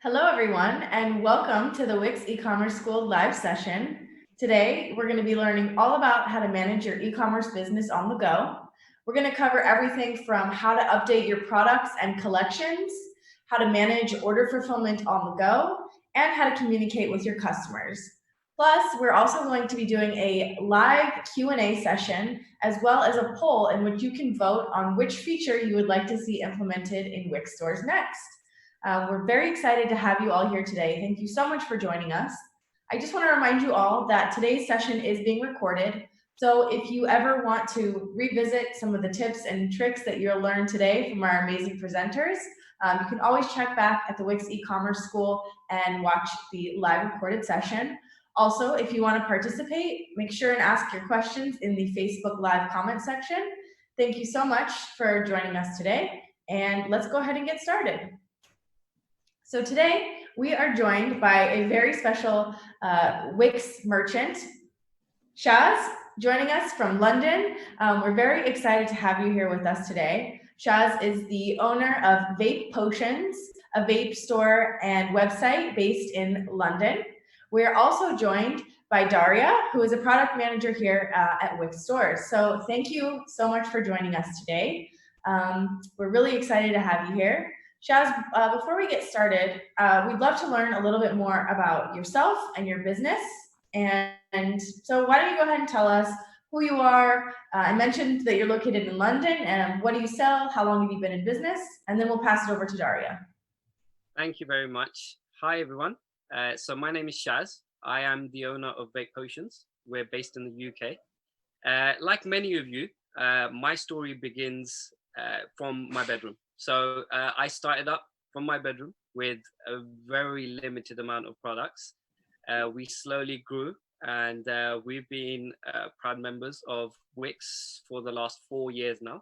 Hello, everyone, and welcome to the Wix e-commerce school live session. Today, we're going to be learning all about how to manage your e-commerce business on the go. We're going to cover everything from how to update your products and collections, how to manage order fulfillment on the go, and how to communicate with your customers. Plus, we're also going to be doing a live Q&A session as well as a poll in which you can vote on which feature you would like to see implemented in Wix stores next. We're very excited to have you all here today. Thank you so much for joining us. I just want to remind you all that today's session is being recorded. So if you ever want to revisit some of the tips and tricks that you'll learn today from our amazing presenters, you can always check back at the Wix e-commerce school and watch the live recorded session. Also, if you want to participate, make sure and ask your questions in the Facebook Live comment section. Thank you so much for joining us today, and let's go ahead and get started. So today we are joined by a very special Wix merchant, Shaz, joining us from London. We're very excited to have you here with us today. Shaz is the owner of Vape Potions, a vape store and website based in London. We're also joined by Daria, who is a product manager here at Wix stores. So thank you so much for joining us today. We're really excited to have you here. Shaz, before we get started, we'd love to learn a little bit more about yourself and your business. And so why don't you go ahead and tell us who you are? I mentioned that you're located in London, and what do you sell? How long have you been in business? And then we'll pass it over to Daria. Thank you very much. Hi, everyone. So my name is Shaz. I am the owner of Vape Potions. We're based in the UK. Like many of you, my story begins from my bedroom. So I started up from my bedroom with a very limited amount of products. We slowly grew, and we've been proud members of Wix for the last 4 years now.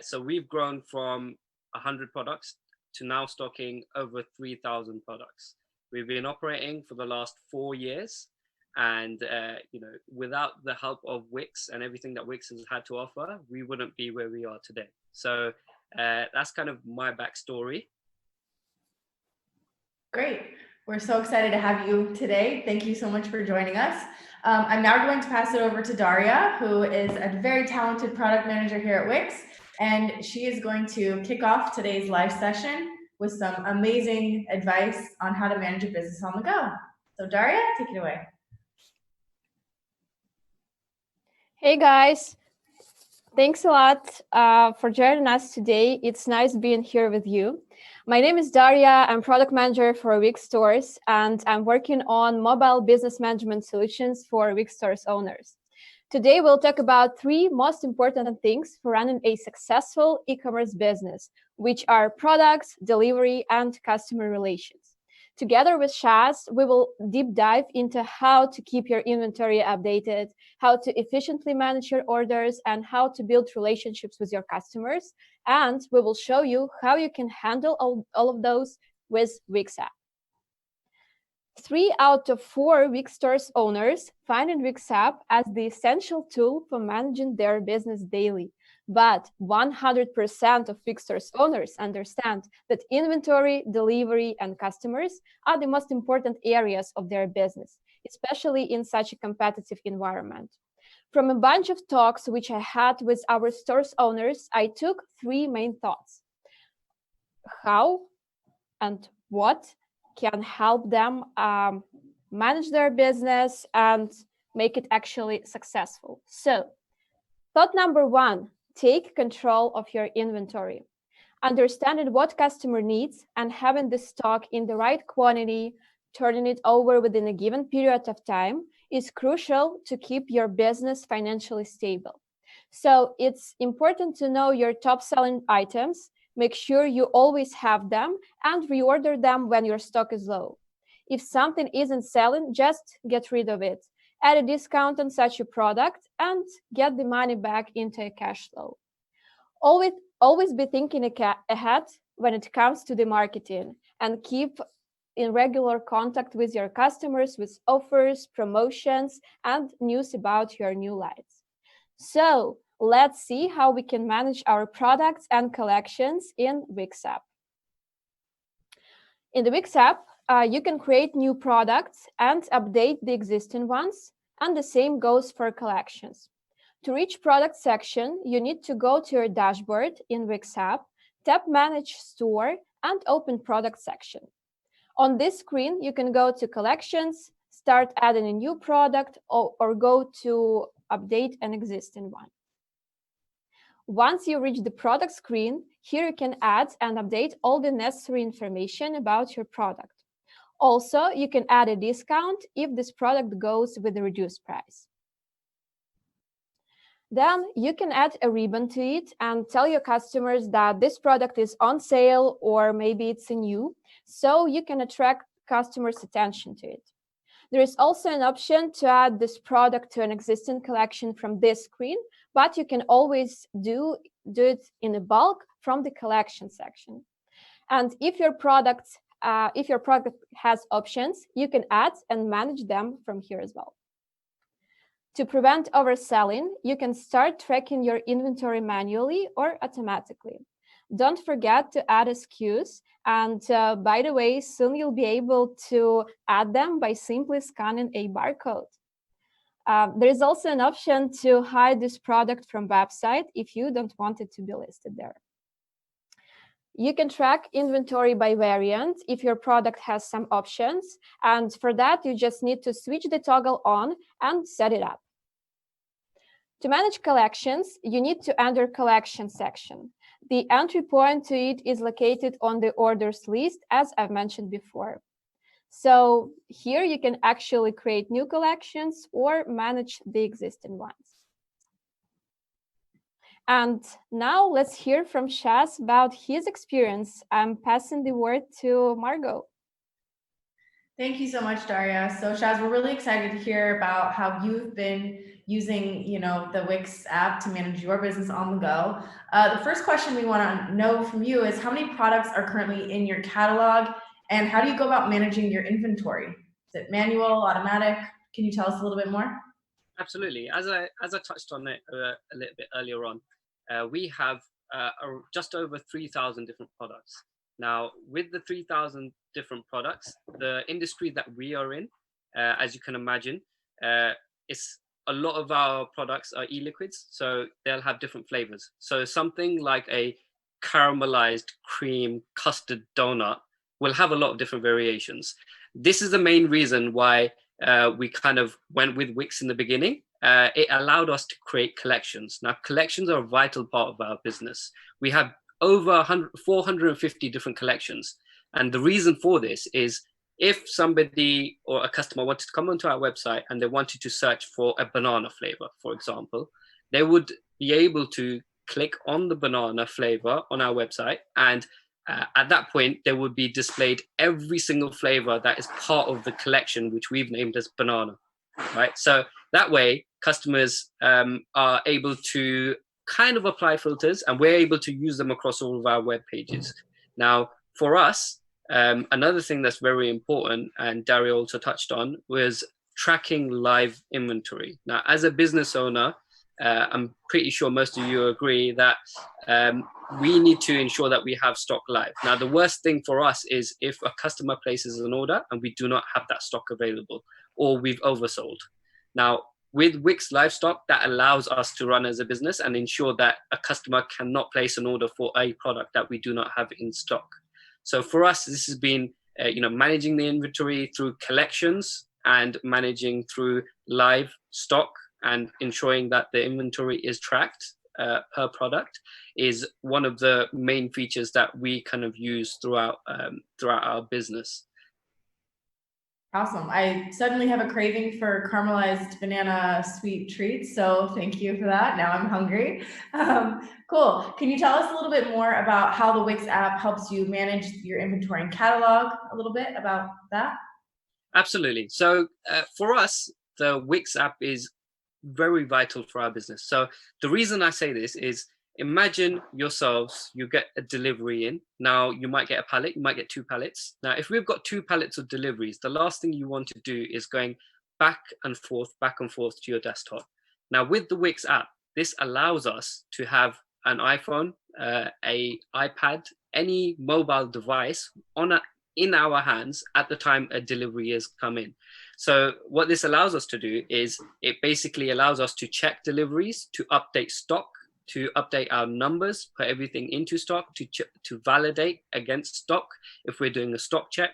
So we've grown from 100 products to now stocking over 3,000 products. We've been operating for the last 4 years, and without the help of Wix and everything that Wix has had to offer, we wouldn't be where we are today. So that's kind of my backstory. Great. We're so excited to have you today. Thank you so much for joining us. I'm now going to pass it over to Daria, who is a very talented product manager here at Wix, and she is going to kick off today's live session with some amazing advice on how to manage a business on the go. So Daria, take it away. Hey guys, thanks a lot for joining us today. It's nice being here with you. My name is Daria. I'm product manager for Wix stores, and I'm working on mobile business management solutions for Wix stores owners. Today, we'll talk about 3 most important things for running a successful e-commerce business, which are products, delivery, and customer relations. Together with Shaz, we will deep dive into how to keep your inventory updated, how to efficiently manage your orders, and how to build relationships with your customers. And we will show you how you can handle all of those with Wix app. 3 out of 4 Wix stores owners find Wix app as the essential tool for managing their business daily. But 100% of Wix stores owners understand that inventory, delivery, and customers are the most important areas of their business, especially in such a competitive environment. From a bunch of talks which I had with our stores owners, I took 3 main thoughts. How and what can help them manage their business and make it actually successful. So, thought number 1, take control of your inventory. Understanding what customer needs and having the stock in the right quantity, turning it over within a given period of time is crucial to keep your business financially stable. So it's important to know your top selling items, make sure you always have them, and reorder them when your stock is low. If something isn't selling, just get rid of it. Add a discount on such a product and get the money back into a cash flow. Always be thinking ahead when it comes to the marketing, and keep in regular contact with your customers with offers, promotions, and news about your new lines. So let's see how we can manage our products and collections in Wix app. In the Wix app, you can create new products and update the existing ones, and the same goes for collections. To reach product section, you need to go to your dashboard in Wix app, tap Manage Store, and open Product section. On this screen, you can go to Collections, start adding a new product, or go to update an existing one. Once you reach the product screen, here you can add and update all the necessary information about your product. Also, you can add a discount if this product goes with a reduced price. Then you can add a ribbon to it and tell your customers that this product is on sale or maybe it's a new, so you can attract customers' attention to it. There is also an option to add this product to an existing collection from this screen, but you can always do it in a bulk from the collection section. And if your product has options, you can add and manage them from here as well. To prevent overselling, you can start tracking your inventory manually or automatically. Don't forget to add SKUs, and by the way, soon you'll be able to add them by simply scanning a barcode. There is also an option to hide this product from website if you don't want it to be listed there. You can track inventory by variant if your product has some options, and for that, you just need to switch the toggle on and set it up. To manage collections, you need to enter collection section. The entry point to it is located on the orders list, as I've mentioned before. So here you can actually create new collections or manage the existing ones. And now let's hear from Shaz about his experience. I'm passing the word to Margot. Thank you so much, Daria. So Shaz, we're really excited to hear about how you've been using, the Wix app to manage your business on the go. The first question we want to know from you is how many products are currently in your catalog, and how do you go about managing your inventory? Is it manual, automatic? Can you tell us a little bit more? Absolutely. As I touched on it a little bit earlier on, we have just over 3,000 different products. Now, with the 3,000 different products, the industry that we are in, as you can imagine, it's a lot of our products are e-liquids, so they'll have different flavors. So something like a caramelized cream custard donut will have a lot of different variations. This is the main reason why we kind of went with Wix in the beginning. It allowed us to create collections. Now, collections are a vital part of our business. We have over 450 different collections. And the reason for this is if somebody or a customer wanted to come onto our website and they wanted to search for a banana flavor, for example, they would be able to click on the banana flavor on our website, and at that point, there would be displayed every single flavor that is part of the collection, which we've named as banana, right? So that way, customers are able to kind of apply filters, and we're able to use them across all of our web pages. Now, for us, another thing that's very important, and Daria also touched on, was tracking live inventory. Now, as a business owner, I'm pretty sure most of you agree that we need to ensure that we have stock live. Now, the worst thing for us is if a customer places an order and we do not have that stock available, or we've oversold. Now, with Wix Livestock, that allows us to run as a business and ensure that a customer cannot place an order for a product that we do not have in stock. So for us, this has been managing the inventory through collections and managing through live stock, and ensuring that the inventory is tracked per product is one of the main features that we kind of use throughout our business. Awesome. I suddenly have a craving for caramelized banana sweet treats, so thank you for that. Now I'm hungry. Cool. Can you tell us a little bit more about how the Wix app helps you manage your inventory and catalog? A little bit about that? Absolutely. So for us, the Wix app is very vital for our business. So the reason I say this is, imagine yourselves, you get a delivery in. Now, you might get a pallet, you might get 2 pallets. Now, if we've got 2 pallets of deliveries, the last thing you want to do is going back and forth to your desktop. Now, with the Wix app, this allows us to have an iPhone, a iPad, any mobile device on in our hands at the time a delivery has come in. So what this allows us to do is it basically allows us to check deliveries, to update stock, to update our numbers, put everything into stock, to validate against stock if we're doing a stock check.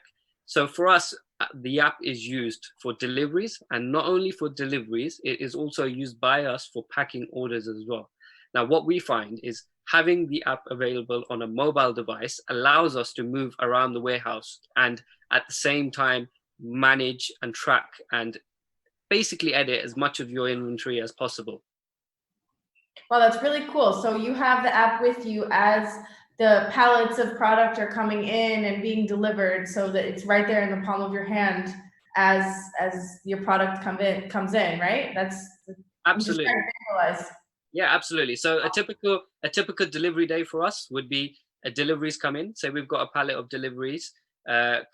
So for us, the app is used for deliveries, and not only for deliveries, it is also used by us for packing orders as well. Now, what we find is having the app available on a mobile device allows us to move around the warehouse and at the same time manage and track and basically edit as much of your inventory as possible. Well, that's really cool. So you have the app with you as the pallets of product are coming in and being delivered, so that it's right there in the palm of your hand as your product comes in, right? That's Absolutely. I'm just trying to visualize. Yeah, absolutely. So a typical delivery day for us would be deliveries come in. Say we've got a pallet of deliveries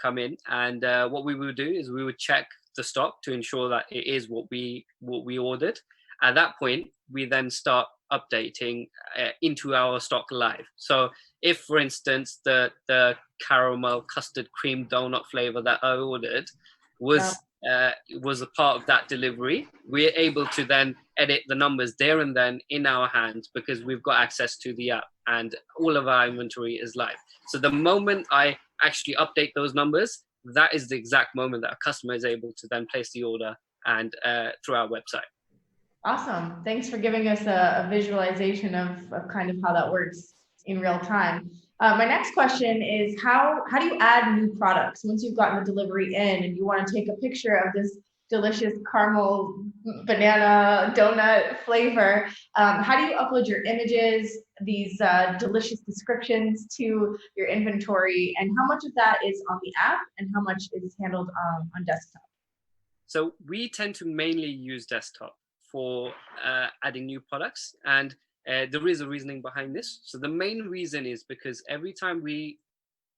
come in, and what we would do is we would check the stock to ensure that it is what we ordered. At that point, we then start updating into our stock live. So if, for instance, the caramel custard cream donut flavor that I ordered was a part of that delivery, we're able to then edit the numbers there and then in our hands because we've got access to the app and all of our inventory is live. So the moment I actually update those numbers, that is the exact moment that a customer is able to then place the order and through our website. Awesome. Thanks for giving us a visualization of kind of how that works in real time. My next question is how do you add new products once you've gotten the delivery in and you want to take a picture of this delicious caramel banana donut flavor? How do you upload your images, these delicious descriptions to your inventory, and how much of that is on the app and how much is handled on desktop? So we tend to mainly use desktop for adding new products, and there is a reasoning behind this. So the main reason is because every time we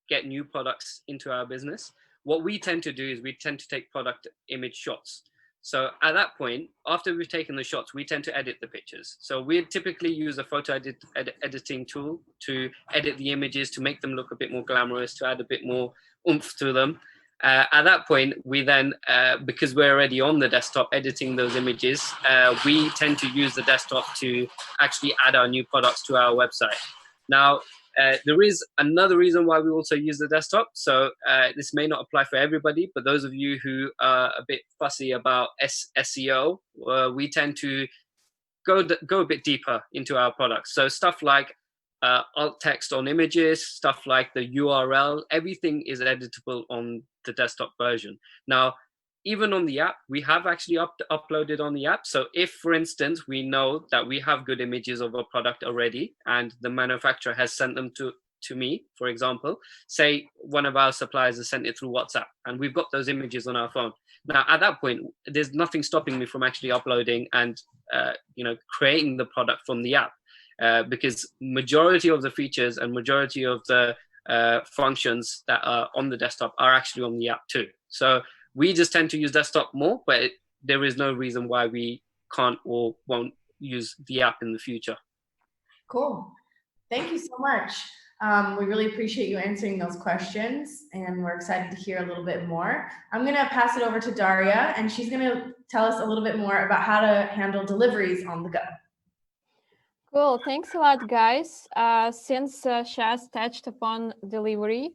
get new products into our business, what we tend to do is we tend to take product image shots. So at that point, after we've taken the shots, we tend to edit the pictures. So we typically use a photo editing tool to edit the images, to make them look a bit more glamorous, to add a bit more oomph to them. At that point, we then, because we're already on the desktop editing those images, we tend to use the desktop to actually add our new products to our website. Now, there is another reason why we also use the desktop. So this may not apply for everybody, but those of you who are a bit fussy about SEO, we tend to go a bit deeper into our products. So stuff like alt text on images, stuff like the URL, everything is editable on the desktop version. Now, even on the app, we have actually uploaded on the app. So if, for instance, we know that we have good images of a product already and the manufacturer has sent them to me, for example, say one of our suppliers has sent it through WhatsApp and we've got those images on our phone. Now, at that point, there's nothing stopping me from actually uploading and creating the product from the app. Because majority of the features and majority of the functions that are on the desktop are actually on the app too. So we just tend to use desktop more, but there is no reason why we can't or won't use the app in the future. Cool. Thank you so much. We really appreciate you answering those questions, and we're excited to hear a little bit more. I'm going to pass it over to Daria, and she's going to tell us a little bit more about how to handle deliveries on the go. Cool. Thanks a lot, guys. Since Shaz touched upon delivery,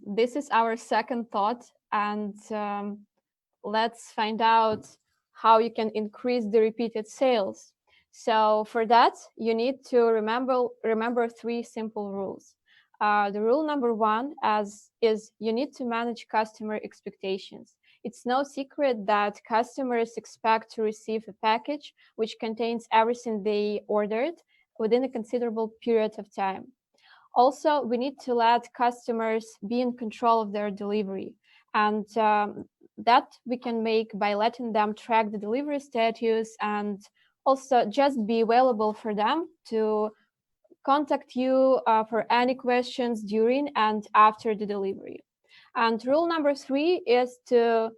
this is our second thought, and let's find out how you can increase the repeated sales. So for that, you need to remember 3 simple rules. The rule number 1 is you need to manage customer expectations. It's no secret that customers expect to receive a package which contains everything they ordered within a considerable period of time. Also, we need to let customers be in control of their delivery, and that we can make by letting them track the delivery status and also just be available for them to contact you for any questions during and after the delivery. And rule number 3 is to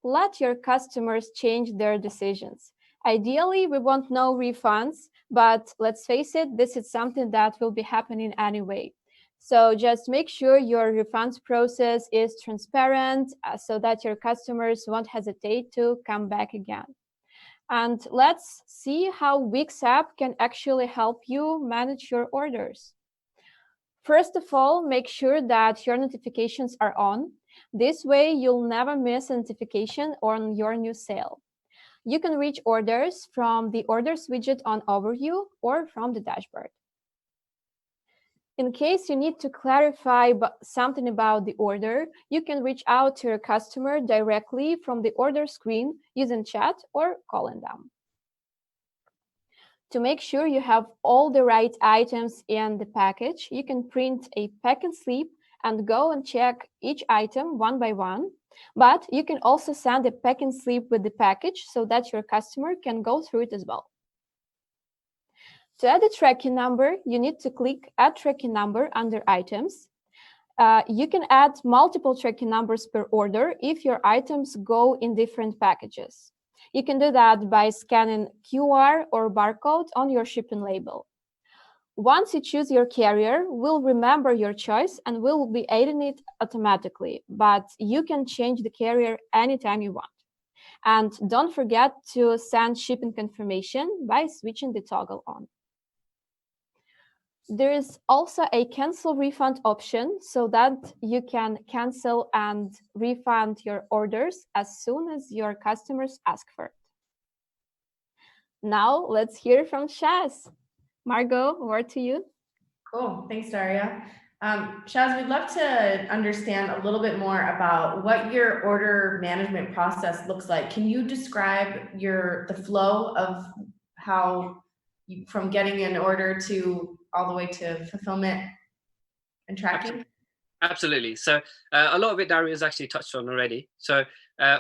let your customers change their decisions. Ideally, we want no refunds, but let's face it, this is something that will be happening anyway. So just make sure your refunds process is transparent so that your customers won't hesitate to come back again. And let's see how Wix app can actually help you manage your orders. First of all, make sure that your notifications are on. This way, you'll never miss a notification on your new sale. You can reach orders from the Orders widget on Overview or from the dashboard. In case you need to clarify something about the order, you can reach out to your customer directly from the order screen using chat or calling them. To make sure you have all the right items in the package, you can print a packing slip and go and check each item one by one. But you can also send a packing slip with the package so that your customer can go through it as well. To add a tracking number, you need to click Add Tracking Number under Items. You can add multiple tracking numbers per order if your items go in different packages. You can do that by scanning QR or barcode on your shipping label. Once you choose your carrier, we'll remember your choice and we'll be adding it automatically, but you can change the carrier anytime you want. And don't forget to send shipping confirmation by switching the toggle on. There is also a cancel refund option so that you can cancel and refund your orders as soon as your customers ask for it. Now let's hear from Shaz. Margot, word to you. Cool. Thanks, Daria. Shaz, we'd love to understand a little bit more about what your order management process looks like. Can you describe the flow of how you, from getting an order to all the way to fulfillment and tracking? Absolutely. So a lot of it Daria has actually touched on already. So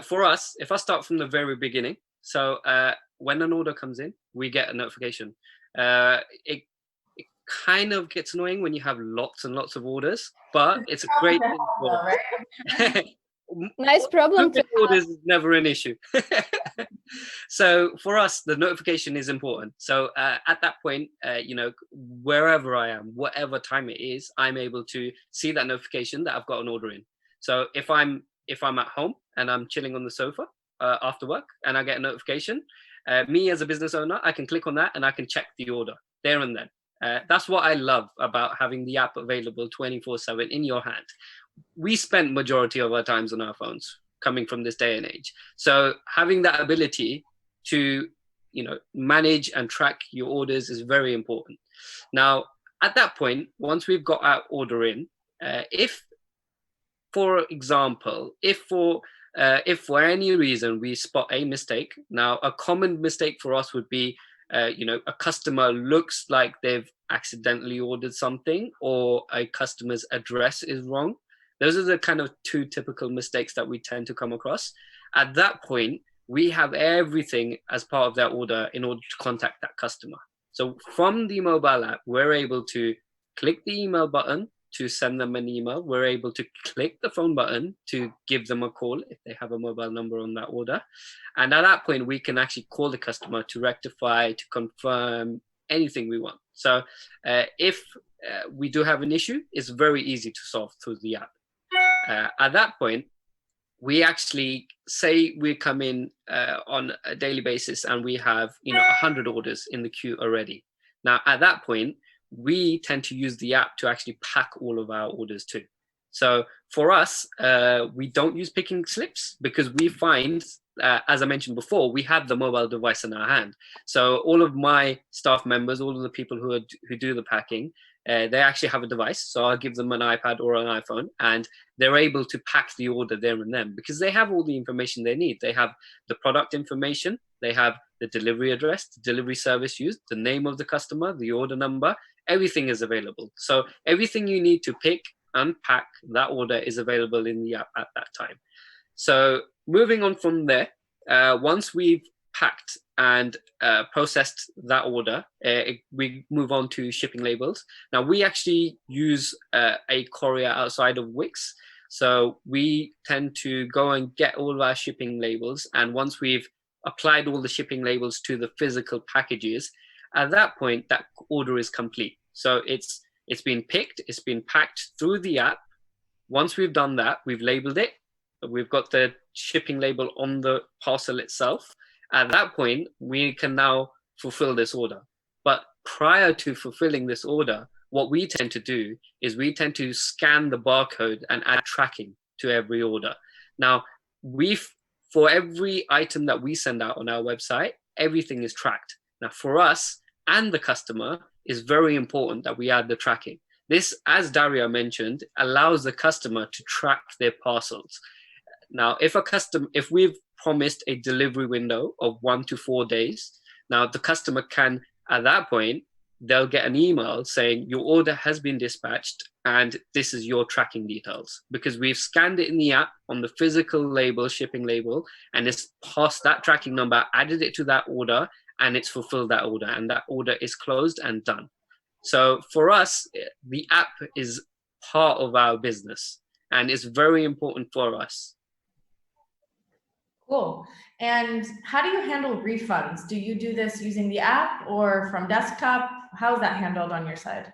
for us, if I start from the very beginning, so when an order comes in, we get a notification. It kind of gets annoying when you have lots and lots of orders, but it's a great thing for right? Nice problem to have. Orders is never an issue. So for us, the notification is important. So at that point, wherever I am, whatever time it is, I'm able to see that notification that I've got an order in. So if I'm at home and I'm chilling on the sofa after work and I get a notification, me as a business owner, I can click on that and I can check the order there and then. That's what I love about having the app available 24/7 in your hand. We spend majority of our times on our phones coming from this day and age. So having that ability to, manage and track your orders is very important. Now, at that point, once we've got our order in, if, for example, if for any reason we spot a mistake, now a common mistake for us would be, a customer looks like they've accidentally ordered something or a customer's address is wrong. Those are the kind of two typical mistakes that we tend to come across. At that point, we have everything as part of that order in order to contact that customer. So from the mobile app, we're able to click the email button to send them an email. We're able to click the phone button to give them a call if they have a mobile number on that order. And at that point, we can actually call the customer to rectify, to confirm anything we want. So if we do have an issue, it's very easy to solve through the app. At that point, we actually say we come in on a daily basis and we have 100 orders in the queue already. Now, at that point, we tend to use the app to actually pack all of our orders too. So for us, we don't use picking slips because we find, as I mentioned before, we have the mobile device in our hand. So all of my staff members, all of the people who do the packing, they actually have a device. So I'll give them an iPad or an iPhone and they're able to pack the order there and then because they have all the information they need. They have the product information, they have the delivery address, the delivery service used, the name of the customer, the order number, everything is available. So everything you need to pick, unpack that order is available in the app at that time. So moving on from there, once we've packed and processed that order, we move on to shipping labels. Now we actually use a courier outside of Wix. So we tend to go and get all of our shipping labels. And once we've applied all the shipping labels to the physical packages, at that point, that order is complete. So it's It's been picked, it's been packed through the app. Once we've done that, we've labeled it. We've got the shipping label on the parcel itself. At that point, we can now fulfill this order. But prior to fulfilling this order, what we tend to do is we tend to scan the barcode and add tracking to every order. Now, for every item that we send out on our website, everything is tracked. Now, for us and the customer, it's very important that we add the tracking. This, as Daria mentioned, allows the customer to track their parcels. Now, if we've promised a delivery window of 1 to 4 days, now the customer can, at that point, they'll get an email saying your order has been dispatched and this is your tracking details, because we've scanned it in the app on the physical label, shipping label, and it's passed that tracking number, added it to that order, and it's fulfilled that order, and that order is closed and done. So for us, the app is part of our business and it's very important for us. Cool. And how do you handle refunds? Do you do this using the app or from desktop? How is that handled on your side?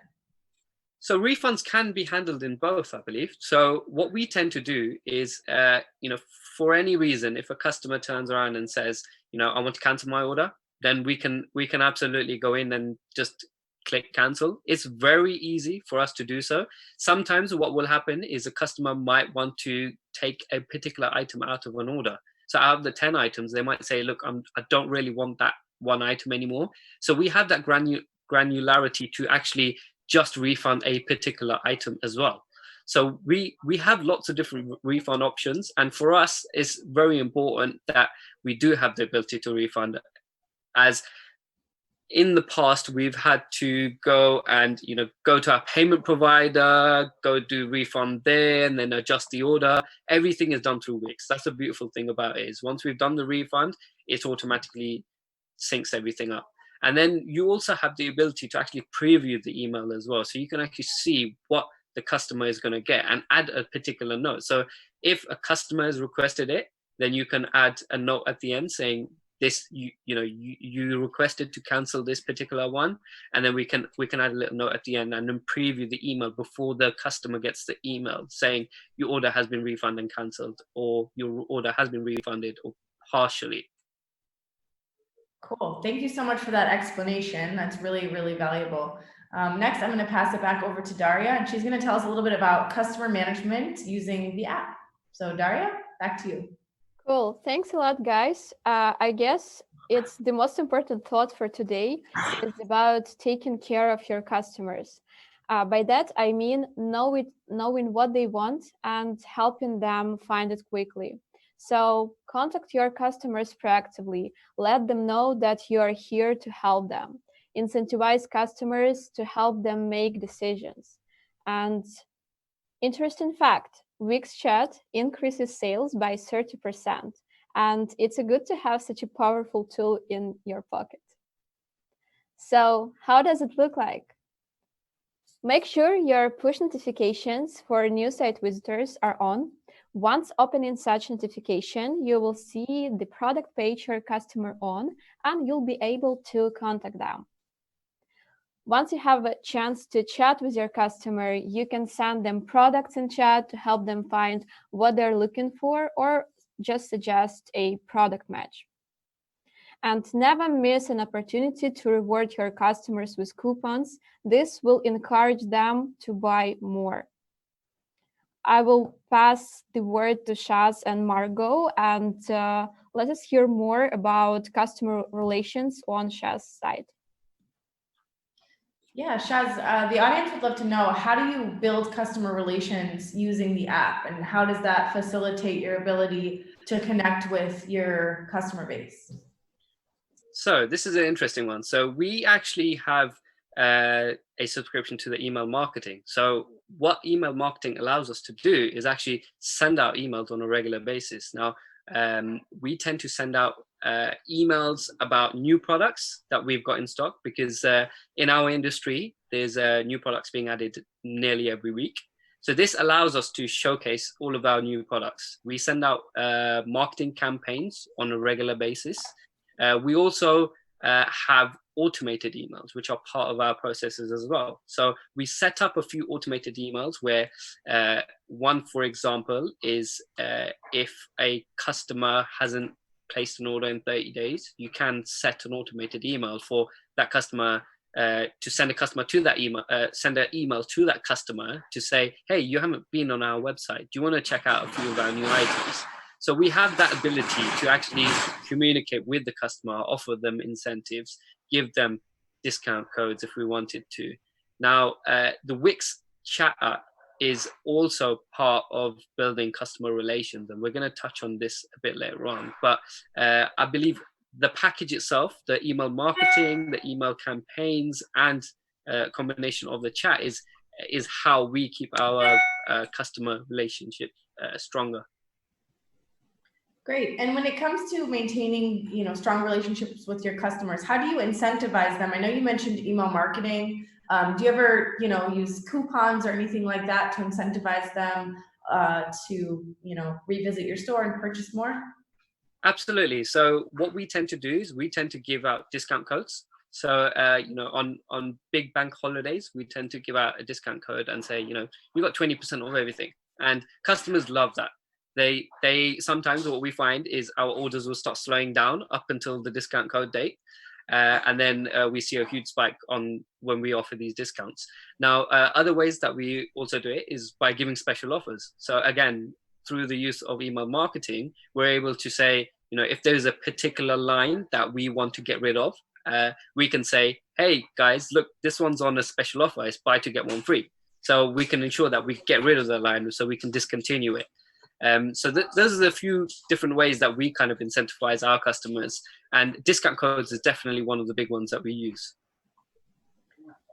So refunds can be handled in both, I believe. So what we tend to do is, for any reason, if a customer turns around and says, I want to cancel my order, then we can absolutely go in and just click cancel. It's very easy for us to do so. Sometimes what will happen is a customer might want to take a particular item out of an order. So out of the 10 items, they might say, look, I don't really want that one item anymore. So we have that granularity to actually just refund a particular item as well. So we have lots of different refund options. And for us, it's very important that we do have the ability to refund. As in the past, we've had to go and go to our payment provider, go do refund there, and then adjust the order. Everything is done through Wix. That's the beautiful thing about it, is once we've done the refund, it automatically syncs everything up. And then you also have the ability to actually preview the email as well, so you can actually see what the customer is going to get and add a particular note. So if a customer has requested it, then you can add a note at the end saying, this, you requested to cancel this particular one, and then we can add a little note at the end and then preview the email before the customer gets the email saying your order has been refunded and cancelled, or your order has been refunded or partially. Cool. Thank you so much for that explanation. That's really, really valuable. Next, I'm going to pass it back over to Daria, and she's going to tell us a little bit about customer management using the app. So Daria, back to you. Cool. Thanks a lot, guys. I guess it's the most important thought for today is about taking care of your customers. By that, I mean knowing what they want and helping them find it quickly. So contact your customers proactively. Let them know that you are here to help them. Incentivize customers to help them make decisions. And interesting fact, Wix Chat increases sales by 30%, and it's good to have such a powerful tool in your pocket. So how does it look like? Make sure your push notifications for new site visitors are on. Once opening such notification, you will see the product page your customer on, and you'll be able to contact them. Once you have a chance to chat with your customer, you can send them products in chat to help them find what they're looking for, or just suggest a product match. And never miss an opportunity to reward your customers with coupons. This will encourage them to buy more. I will pass the word to Shaz and Margot, and let us hear more about customer relations on Shaz's side. Yeah, Shaz, the audience would love to know, how do you build customer relations using the app, and how does that facilitate your ability to connect with your customer base? So this is an interesting one. So we actually have a subscription to the email marketing. So what email marketing allows us to do is actually send out emails on a regular basis. Now, we tend to send out emails about new products that we've got in stock, because in our industry, there's new products being added nearly every week. So this allows us to showcase all of our new products. We send out marketing campaigns on a regular basis. We also have automated emails, which are part of our processes as well. So we set up a few automated emails where one, for example, is if a customer hasn't placed an order in 30 days, you can set an automated email for that customer to send a customer to that email, send an email to that customer to say, hey, you haven't been on our website. Do you want to check out a few of our new items? So we have that ability to actually communicate with the customer, offer them incentives, give them discount codes if we wanted to. Now, the Wix chat app is also part of building customer relations, and we're going to touch on this a bit later on. But I believe the package itself, the email marketing, the email campaigns, and a combination of the chat is how we keep our customer relationship stronger. Great. And when it comes to maintaining, strong relationships with your customers, how do you incentivize them? I know you mentioned email marketing. Do you ever, use coupons or anything like that to incentivize them to, revisit your store and purchase more? Absolutely. So what we tend to do is we tend to give out discount codes. So, on big bank holidays, we tend to give out a discount code and say, you got 20% off everything. And customers love that. They sometimes what we find is our orders will start slowing down up until the discount code date. And then we see a huge spike on when we offer these discounts. Now, other ways that we also do it is by giving special offers. So again, through the use of email marketing, we're able to say, if there's a particular line that we want to get rid of, we can say, hey guys, look, this one's on a special offer. It's buy to get one free. So we can ensure that we get rid of the line so we can discontinue it. So those are a few different ways that we kind of incentivize our customers, and discount codes is definitely one of the big ones that we use.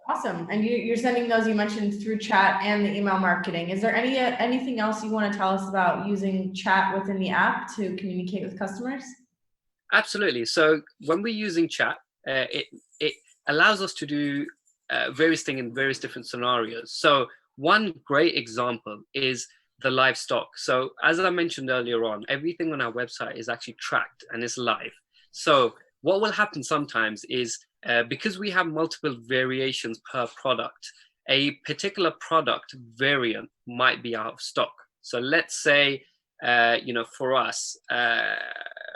Awesome. And you're sending those, you mentioned, through chat and the email marketing. Is there anything else you want to tell us about using chat within the app to communicate with customers? Absolutely. So when we're using chat, it allows us to do various things in various different scenarios. So one great example is the live stock. So as I mentioned earlier on, everything on our website is actually tracked and it's live. So what will happen sometimes is because we have multiple variations per product, a particular product variant might be out of stock. So let's say, for us, a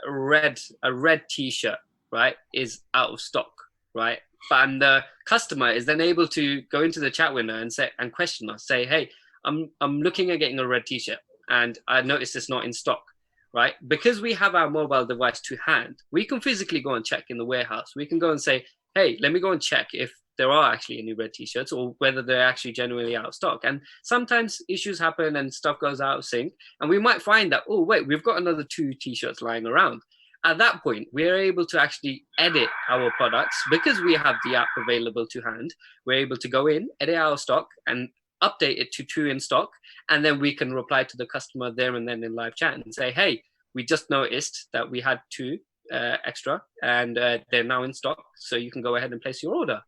red t-shirt, right, is out of stock, right? And the customer is then able to go into the chat window and question us, say, hey, I'm looking at getting a red t-shirt and I noticed it's not in stock, right? Because we have our mobile device to hand, we can physically go and check in the warehouse. We can go and say, hey, let me go and check if there are actually any red t-shirts or whether they're actually genuinely out of stock. And sometimes issues happen and stuff goes out of sync. And we might find that, oh, wait, we've got another 2 t-shirts lying around. At that point, we're able to actually edit our products because we have the app available to hand. We're able to go in, edit our stock and update it to 2 in stock, and then we can reply to the customer there and then in live chat and say, hey, we just noticed that we had 2 extra and they're now in stock, so you can go ahead and place your order.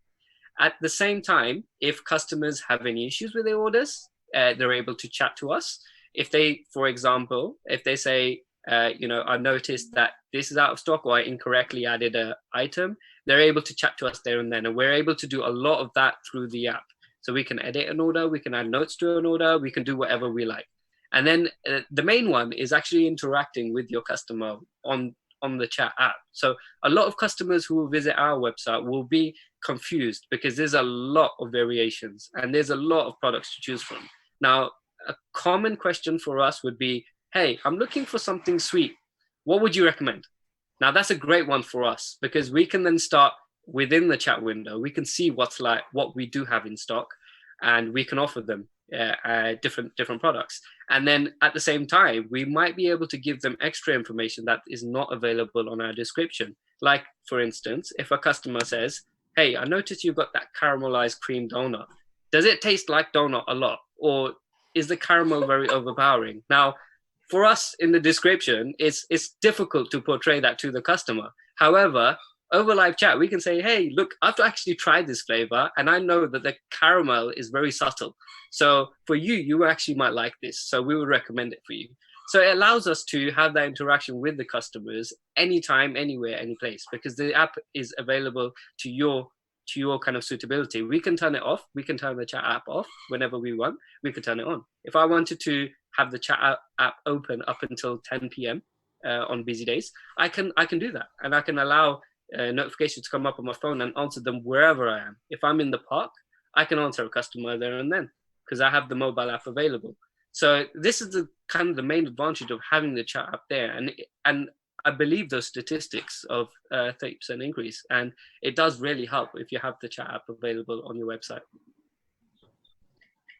At the same time, if customers have any issues with their orders, they're able to chat to us. If they, for example, if they say, I noticed that this is out of stock or I incorrectly added an item, they're able to chat to us there and then, and we're able to do a lot of that through the app. So we can edit an order, we can add notes to an order, we can do whatever we like. And then the main one is actually interacting with your customer on the chat app. So a lot of customers who will visit our website will be confused because there's a lot of variations and there's a lot of products to choose from. Now, a common question for us would be, hey, I'm looking for something sweet. What would you recommend? Now, that's a great one for us because we can then start within the chat window. We can see what we do have in stock and we can offer them different products. And then at the same time, we might be able to give them extra information that is not available on our description. Like, for instance, if a customer says, hey, I noticed you've got that caramelized cream donut. Does it taste like donut a lot? Or is the caramel very overpowering? Now, for us in the description, it's difficult to portray that to the customer. However, over live chat, we can say, hey, look, I've actually tried this flavor and I know that the caramel is very subtle. So for you, you actually might like this. So we would recommend it for you. So it allows us to have that interaction with the customers anytime, anywhere, any place, because the app is available to your kind of suitability. We can turn it off. We can turn the chat app off whenever we want. We can turn it on. If I wanted to have the chat app open up until 10 p.m. On busy days, I can do that, and I can allow notifications to come up on my phone and answer them wherever I am. If I'm in the park, I can answer a customer there and then because I have the mobile app available. So this is the kind of the main advantage of having the chat app there, and I believe those statistics of 30% increase, and it does really help if you have the chat app available on your website.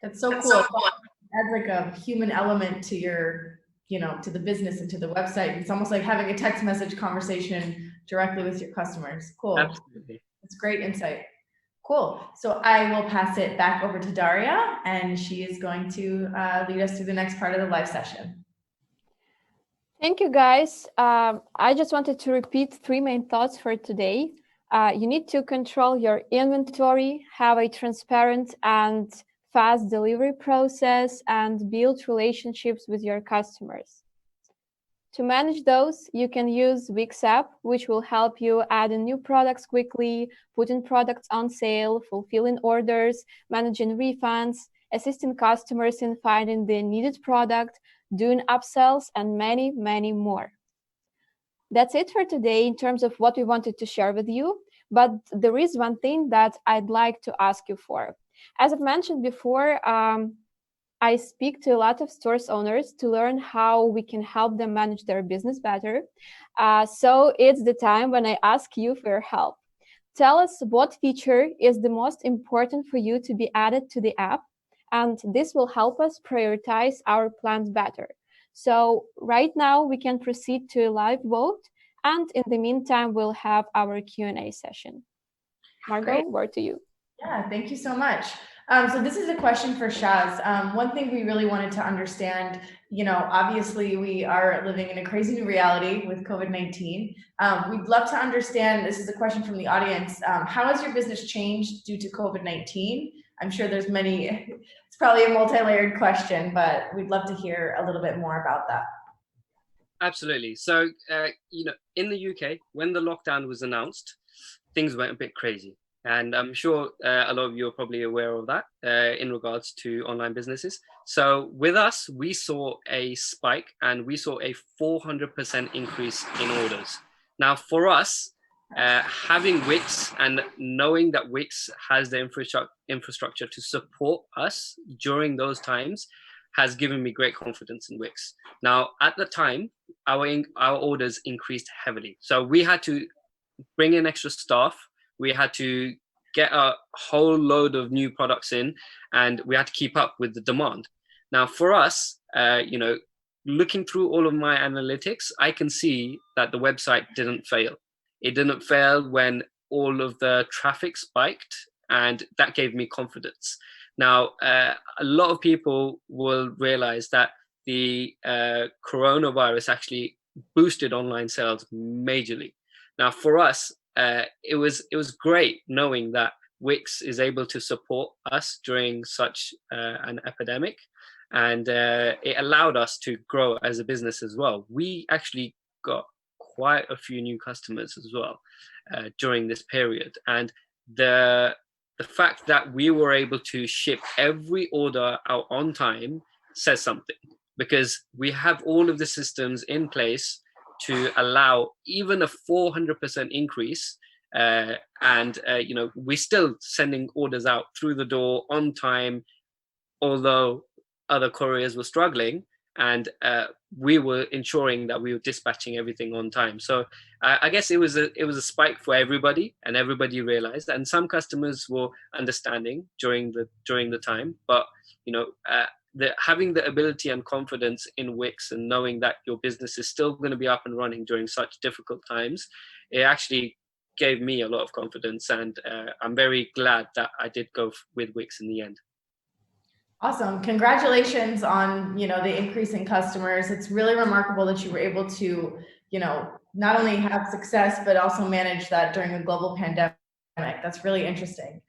That's so cool. It adds like a human element to your, to the business and to the website. It's almost like having a text message conversation directly with your customers. Cool. Absolutely. That's great insight. Cool. So I will pass it back over to Daria, and she is going to lead us through the next part of the live session. Thank you, guys. I just wanted to repeat 3 main thoughts for today. You need to control your inventory, have a transparent and fast delivery process, and build relationships with your customers. To manage those, you can use Wix app, which will help you add in new products quickly, putting products on sale, fulfilling orders, managing refunds, assisting customers in finding the needed product, doing upsells, and many, many more. That's it for today in terms of what we wanted to share with you, but there is one thing that I'd like to ask you for. As I've mentioned before, I speak to a lot of stores owners to learn how we can help them manage their business better. So it's the time when I ask you for your help. Tell us what feature is the most important for you to be added to the app, and this will help us prioritize our plans better. So right now we can proceed to a live vote, and in the meantime, we'll have our Q&A session. Margot, word to you. Yeah, thank you so much. So this is a question for Shaz. One thing we really wanted to understand, obviously we are living in a crazy new reality with COVID-19. We'd love to understand, this is a question from the audience, how has your business changed due to COVID-19? I'm sure there's many, it's probably a multi-layered question, but we'd love to hear a little bit more about that. Absolutely. So, in the UK, when the lockdown was announced, things went a bit crazy. And I'm sure a lot of you are probably aware of that in regards to online businesses. So with us, we saw a spike and we saw a 400% increase in orders. Now for us, having Wix and knowing that Wix has the infrastructure to support us during those times has given me great confidence in Wix. Now at the time, our orders increased heavily. So we had to bring in extra staff. We had to get a whole load of new products in, and we had to keep up with the demand. Now, for us, looking through all of my analytics, I can see that the website didn't fail. It didn't fail when all of the traffic spiked, and that gave me confidence. Now, a lot of people will realize that the coronavirus actually boosted online sales majorly. Now, for us, it was great knowing that Wix is able to support us during such an epidemic, and it allowed us to grow as a business as well. We actually got quite a few new customers as well during this period, and the fact that we were able to ship every order out on time says something, because we have all of the systems in place to allow even a 400% increase, and we're still sending orders out through the door on time, although other couriers were struggling, and we were ensuring that we were dispatching everything on time. So I guess it was a spike for everybody, and everybody realized, and some customers were understanding during the time, but having the ability and confidence in Wix and knowing that your business is still going to be up and running during such difficult times, it actually gave me a lot of confidence, and I'm very glad that I did go with Wix in the end. Awesome. Congratulations on, the increase in customers. It's really remarkable that you were able to, not only have success, but also manage that during a global pandemic. That's really interesting.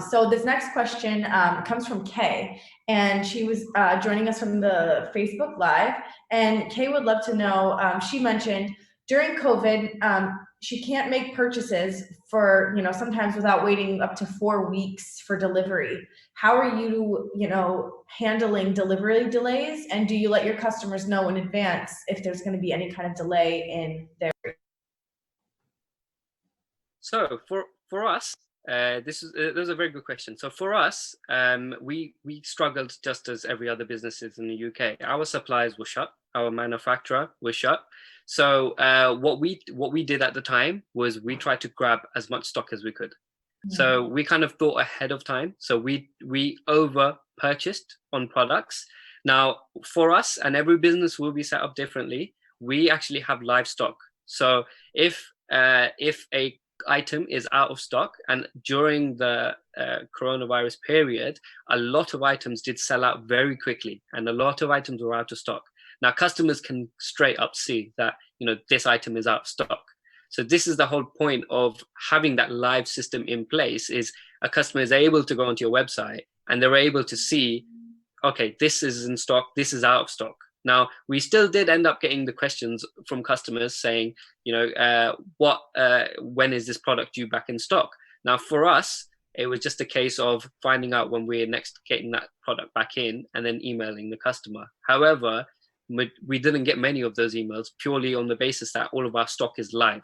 So this next question comes from Kay, and she was joining us from the Facebook Live. And Kay would love to know, she mentioned during COVID, she can't make purchases for, sometimes without waiting up to 4 weeks for delivery. How are you, handling delivery delays? And do you let your customers know in advance if there's going to be any kind of delay in their? So for us, this is a very good question. So for us, we struggled just as every other businesses in the UK. Our suppliers were shut. Our manufacturer was shut. So what we did at the time was we tried to grab as much stock as we could. So we kind of thought ahead of time. So we over purchased on products. Now for us, and every business will be set up differently, we actually have live stock. So if a item is out of stock, and during the coronavirus period, a lot of items did sell out very quickly, and a lot of items were out of stock. Now customers can straight up see that this item is out of stock. So this is the whole point of having that live system in place, is a customer is able to go onto your website and they're able to see, okay, this is in stock, this is out of stock. Now, we still did end up getting the questions from customers saying, when is this product due back in stock? Now, for us, it was just a case of finding out when we're next getting that product back in and then emailing the customer. However, we didn't get many of those emails purely on the basis that all of our stock is live.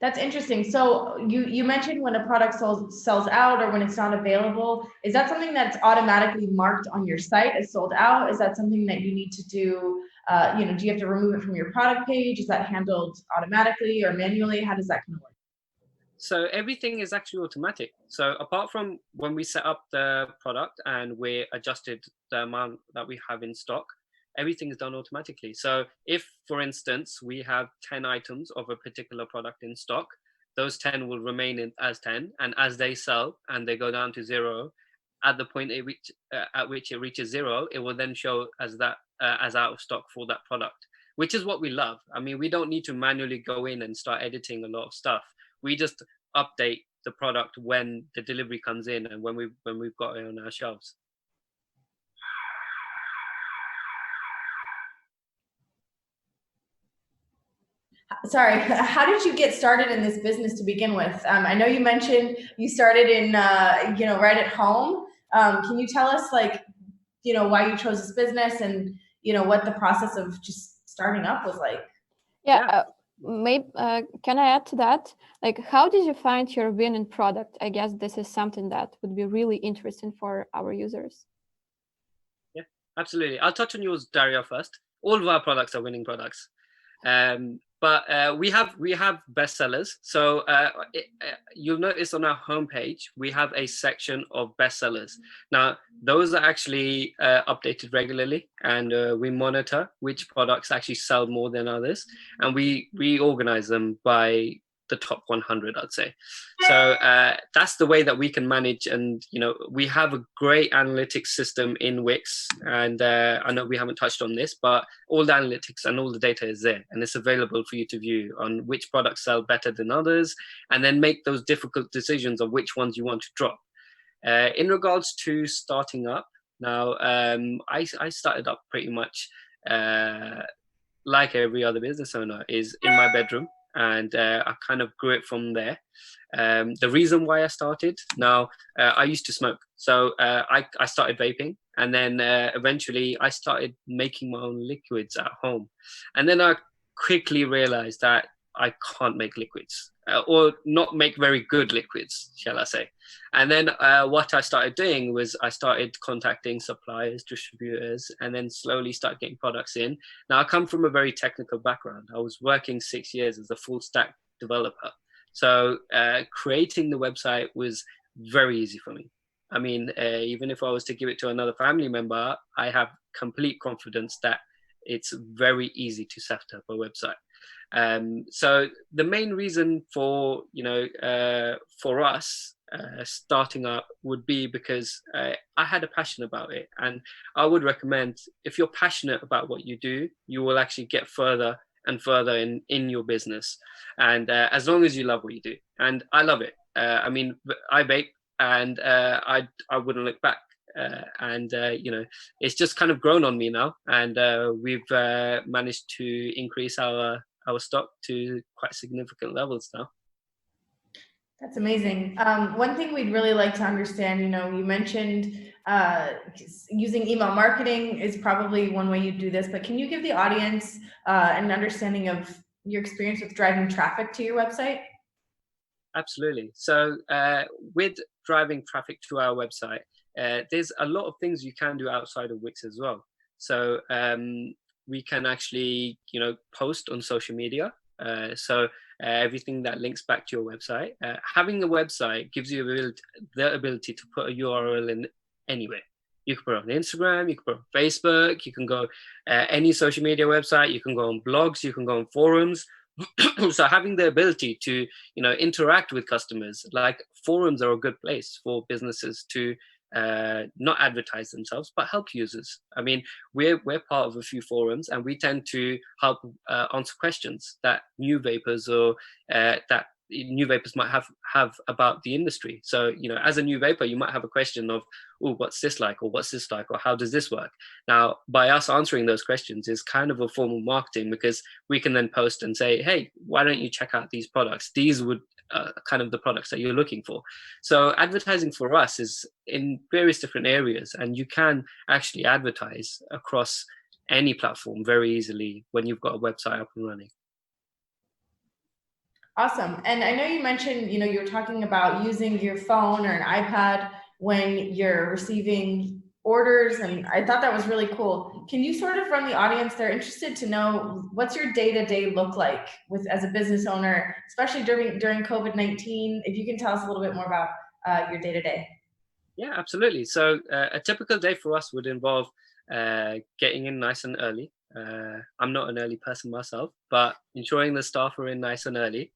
That's interesting. So you mentioned when a product sells out or when it's not available, is that something that's automatically marked on your site as sold out? Is that something that you need to do? Do you have to remove it from your product page? Is that handled automatically or manually? How does that kind of work? So everything is actually automatic. So apart from when we set up the product and we adjusted the amount that we have in stock, everything is done automatically. So if, for instance, we have 10 items of a particular product in stock, those 10 will remain as 10. And as they sell and they go down to 0, at the point at which it reaches 0, it will then show as out of stock for that product, which is what we love. I mean, we don't need to manually go in and start editing a lot of stuff. We just update the product when the delivery comes in and when we've got it on our shelves. Sorry, how did you get started in this business to begin with? I know you mentioned you started in, right at home. Can you tell us, why you chose this business and, what the process of just starting up was like? Yeah. Maybe can I add to that? Like, how did you find your winning product? I guess this is something that would be really interesting for our users. Yeah, absolutely. I'll touch on yours, Daria, first. All of our products are winning products. But we have bestsellers. So you'll notice on our homepage, we have a section of bestsellers. Now, those are actually updated regularly, and we monitor which products actually sell more than others. And we reorganize them by the top 100, I'd say. So that's the way that we can manage. And, we have a great analytics system in Wix. And I know we haven't touched on this, but all the analytics and all the data is there. And it's available for you to view on which products sell better than others, and then make those difficult decisions of which ones you want to drop. In regards to starting up, now, I started up pretty much like every other business owner, is in my bedroom. And I kind of grew it from there. The reason why I started, now, I used to smoke. So I started vaping, and then eventually I started making my own liquids at home. And then I quickly realized that I can't make liquids, or not make very good liquids, shall I say. And then what I started doing was I started contacting suppliers, distributors, and then slowly start getting products in. Now, I come from a very technical background. I was working 6 years as a full stack developer. So creating the website was very easy for me. I mean, even if I was to give it to another family member, I have complete confidence that it's very easy to set up a website. So the main reason for for us starting up would be because I had a passion about it, and I would recommend, if you're passionate about what you do, you will actually get further and further in your business, and as long as you love what you do. And I love it. I mean, I bake, and I wouldn't look back. You know, it's just kind of grown on me now, and we've managed to increase our stock to quite significant levels now. That's amazing. One thing we'd really like to understand, you mentioned using email marketing is probably one way you do this, but can you give the audience an understanding of your experience with driving traffic to your website? Absolutely. So with driving traffic to our website, there's a lot of things you can do outside of Wix as well. So we can actually, post on social media. Everything that links back to your website. Having a website gives you the ability to put a URL in anywhere. You can put it on Instagram, you can put it on Facebook, you can go any social media website, you can go on blogs, you can go on forums. So having the ability to interact with customers, like forums are a good place for businesses to not advertise themselves but help users. I mean, we're part of a few forums, and we tend to help answer questions that new vapors might have about the industry. So as a new vapor, you might have a question of, oh, what's this like, or what's this like, or how does this work? Now, by us answering those questions is kind of a form of marketing, because we can then post and say, hey, why don't you check out these products? These would kind of the products that you're looking for. So advertising for us is in various different areas, and you can actually advertise across any platform very easily when you've got a website up and running. Awesome. And I know you mentioned, you were talking about using your phone or an iPad when you're receiving orders, and I thought that was really cool. Can you sort of, from the audience, they're interested to know, what's your day-to-day look like as a business owner, especially during COVID-19? If you can tell us a little bit more about your day-to-day. Yeah, absolutely. So a typical day for us would involve getting in nice and early. I'm not an early person myself, but ensuring the staff are in nice and early.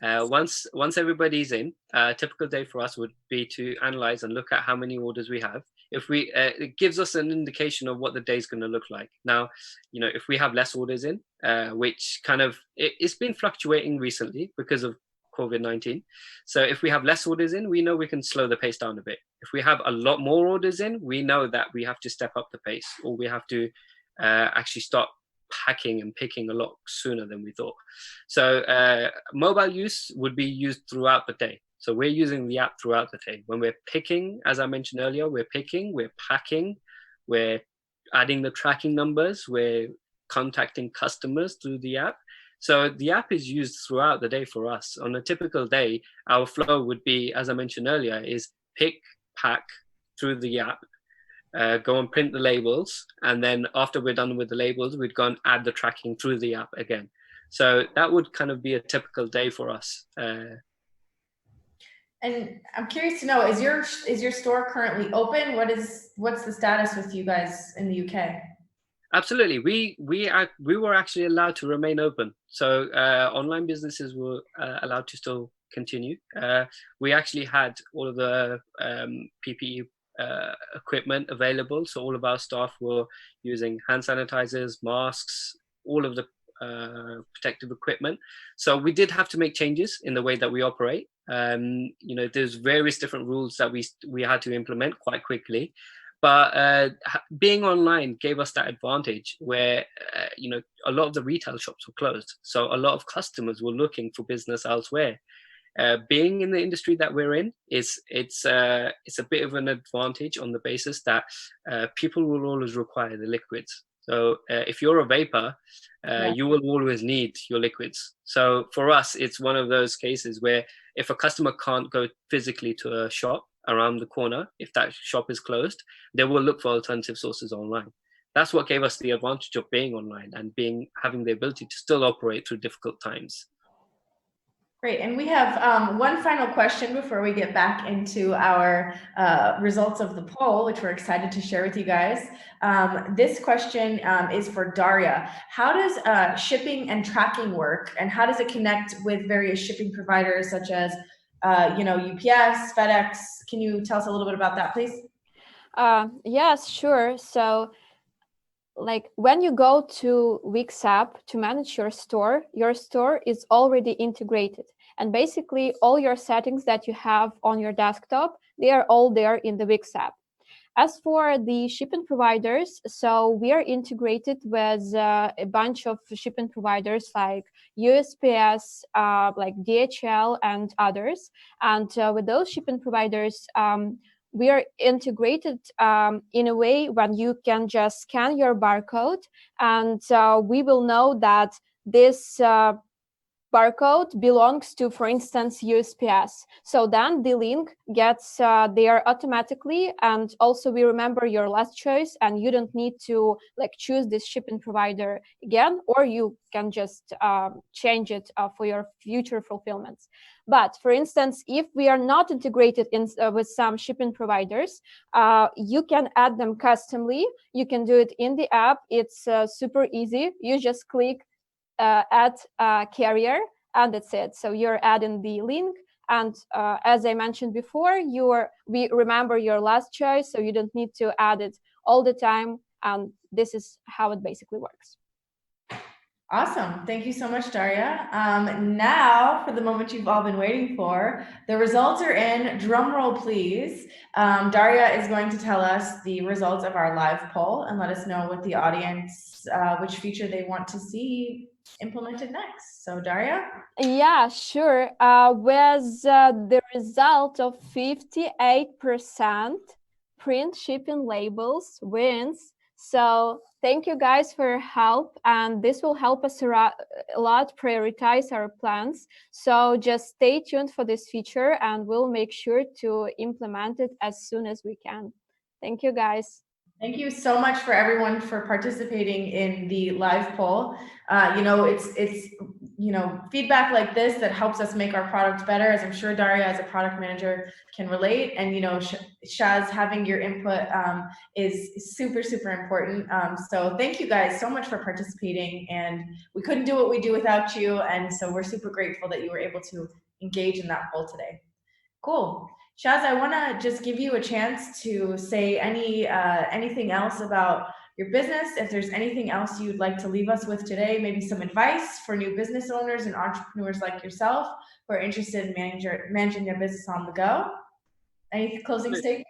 Once everybody's in, a typical day for us would be to analyze and look at how many orders we have. If it gives us an indication of what the day's going to look like. Now, if we have less orders in, which kind of it's been fluctuating recently because of COVID-19. So if we have less orders in, we know we can slow the pace down a bit. If we have a lot more orders in, we know that we have to step up the pace, or we have to actually start packing and picking a lot sooner than we thought. So mobile use would be used throughout the day. So we're using the app throughout the day. When we're picking, as I mentioned earlier, we're picking, we're packing, we're adding the tracking numbers, we're contacting customers through the app. So the app is used throughout the day for us. On a typical day, our flow would be, as I mentioned earlier, is pick, pack through the app, go and print the labels, and then after we're done with the labels, we'd go and add the tracking through the app again. So that would kind of be a typical day for us. And I'm curious to know, is your store currently open? What's the status with you guys in the UK? Absolutely, we were actually allowed to remain open. So online businesses were allowed to still continue. We actually had all of the PPE equipment available. So all of our staff were using hand sanitizers, masks, all of the protective equipment. So we did have to make changes in the way that we operate. There's various different rules that we had to implement quite quickly. But being online gave us that advantage where, a lot of the retail shops were closed. So a lot of customers were looking for business elsewhere. Being in the industry that we're in, it's a bit of an advantage on the basis that people will always require the liquids. So if you're a vapor, you will always need your liquids. So for us, it's one of those cases where if a customer can't go physically to a shop around the corner, if that shop is closed, they will look for alternative sources online. That's what gave us the advantage of being online and having the ability to still operate through difficult times. Great. And we have one final question before we get back into our results of the poll, which we're excited to share with you guys. This question is for Daria. How does shipping and tracking work, and how does it connect with various shipping providers such as UPS, FedEx? Can you tell us a little bit about that, please? Yes, sure. So like when you go to Wix app to manage your store is already integrated. And basically all your settings that you have on your desktop, they are all there in the Wix app. As for the shipping providers, so we are integrated with a bunch of shipping providers like USPS, like DHL and others. And with those shipping providers, we are integrated in a way when you can just scan your barcode, and we will know that this barcode belongs to, for instance, USPS. So then the link gets there automatically, and also we remember your last choice, and you don't need to like choose this shipping provider again, or you can just change it for your future fulfillments. But for instance, if we are not integrated in with some shipping providers, you can add them customly. You can do it in the app. It's super easy. You just click add carrier, and that's it. So you're adding the link, and as I mentioned before, we remember your last choice, so you don't need to add it all the time, and this is how it basically works. Awesome. Thank you so much, Daria. Now, for the moment you've all been waiting for, the results are in. Drum roll, please. Daria is going to tell us the results of our live poll and let us know what the audience, which feature they want to see implemented next. So, Daria? Yeah, sure. With the result of 58%, print shipping labels wins. So thank you guys for your help, and this will help us a lot prioritize our plans. So just stay tuned for this feature, and we'll make sure to implement it as soon as we can. Thank you, guys. Thank you so much for everyone for participating in the live poll. It's feedback like this that helps us make our product better, as I'm sure Daria as a product manager can relate. And Shaz, having your input is super, super important. So thank you guys so much for participating, and we couldn't do what we do without you. And so we're super grateful that you were able to engage in that poll today. Cool. Shaz, I want to just give you a chance to say anything else about your business. If there's anything else you'd like to leave us with today, maybe some advice for new business owners and entrepreneurs like yourself who are interested in managing their business on the go. Any closing statements?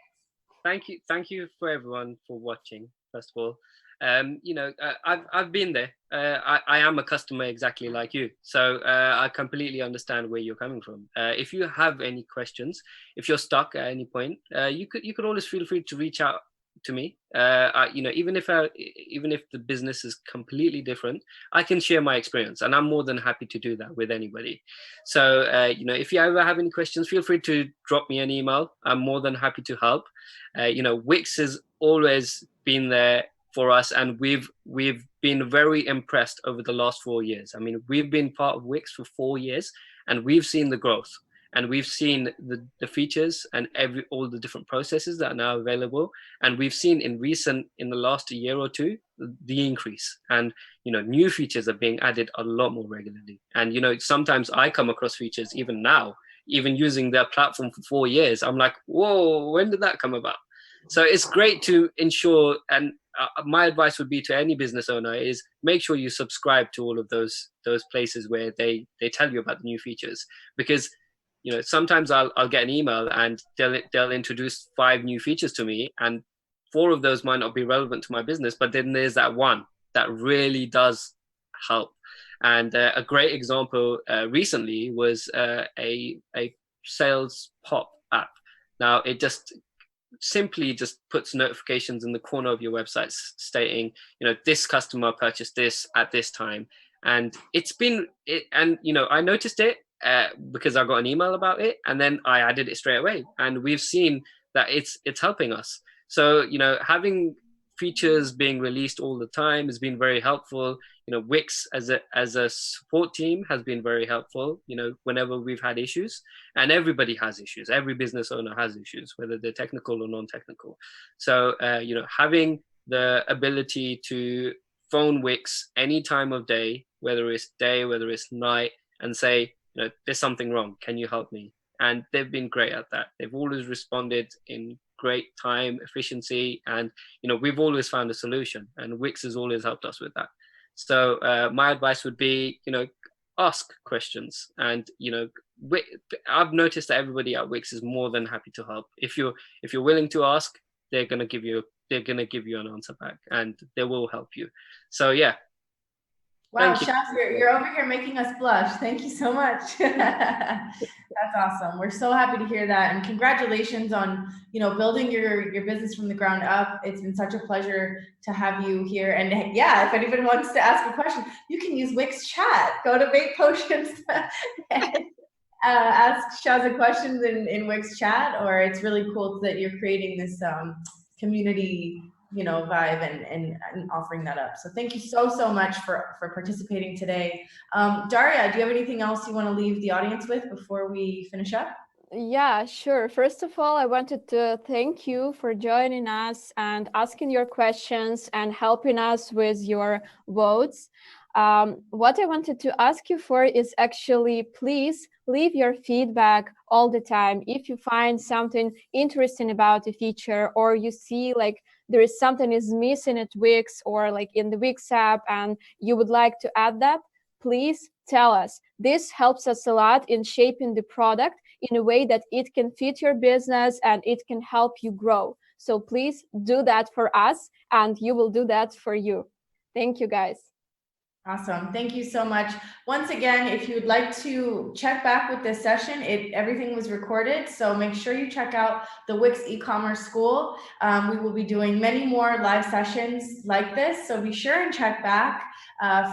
Thank you for everyone for watching. First of all, I've been there. I am a customer exactly like you, so I completely understand where you're coming from. If you have any questions, if you're stuck at any point, you could always feel free to reach out to me. Even if the business is completely different, I can share my experience, and I'm more than happy to do that with anybody. So if you ever have any questions, feel free to drop me an email. I'm more than happy to help. Wix has always been there for us, and we've been very impressed over the last 4 years. I mean, we've been part of Wix for 4 years, and we've seen the growth, and we've seen the features and all the different processes that are now available, and we've seen in the last year or two the increase, and new features are being added a lot more regularly. And sometimes I come across features even now, even using their platform for 4 years, I'm like, whoa, when did that come about? So it's great to ensure, and my advice would be to any business owner is make sure you subscribe to all of those places where they tell you about the new features, because sometimes I'll get an email and they'll introduce 5 new features to me, and 4 of those might not be relevant to my business, but then there's that one that really does help. And a great example recently was a sales pop app. Now it simply just puts notifications in the corner of your website stating, this customer purchased this at this time. And I noticed it because I got an email about it, and then I added it straight away. And we've seen that it's helping us. So, having features being released all the time has been very helpful. Wix as a support team has been very helpful, whenever we've had issues, and everybody has issues. Every business owner has issues, whether they're technical or non-technical. So, having the ability to phone Wix any time of day, whether it's night, and say, there's something wrong, can you help me? And they've been great at that. They've always responded in great time efficiency, and we've always found a solution, and Wix has always helped us with that. So my advice would be, ask questions, and I've noticed that everybody at Wix is more than happy to help. If you're willing to ask, they're gonna give you an answer back, and they will help you. So yeah. Wow, Shaz, you're over here making us blush. Thank you so much. That's awesome. We're so happy to hear that, and congratulations on building your business from the ground up. It's been such a pleasure to have you here. And yeah, if anyone wants to ask a question, you can use Wix Chat. Go to Vape Potions and ask Shaz a question in Wix Chat. Or it's really cool that you're creating this community vibe and offering that up. So thank you so much for participating today. Daria, do you have anything else you want to leave the audience with before we finish up? Yeah, sure. First of all, I wanted to thank you for joining us and asking your questions and helping us with your votes. What I wanted to ask you for is actually, please leave your feedback all the time. If you find something interesting about a feature, or you see like there is something is missing at Wix or like in the Wix app and you would like to add that, please tell us. This helps us a lot in shaping the product in a way that it can fit your business and it can help you grow. So please do that for us, and you will do that for you. Thank you, guys. Awesome. Thank you so much. Once again, if you would like to check back with this session, everything was recorded. So make sure you check out the Wix e-commerce school. We will be doing many more live sessions like this. So be sure and check back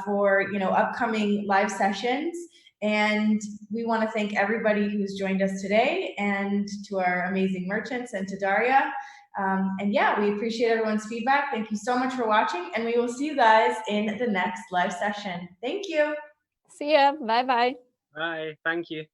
for upcoming live sessions. And we want to thank everybody who's joined us today, and to our amazing merchants, and to Daria. And yeah, we appreciate everyone's feedback. Thank you so much for watching, and we will see you guys in the next live session. Thank you. See ya. Bye-bye. Bye. Thank you.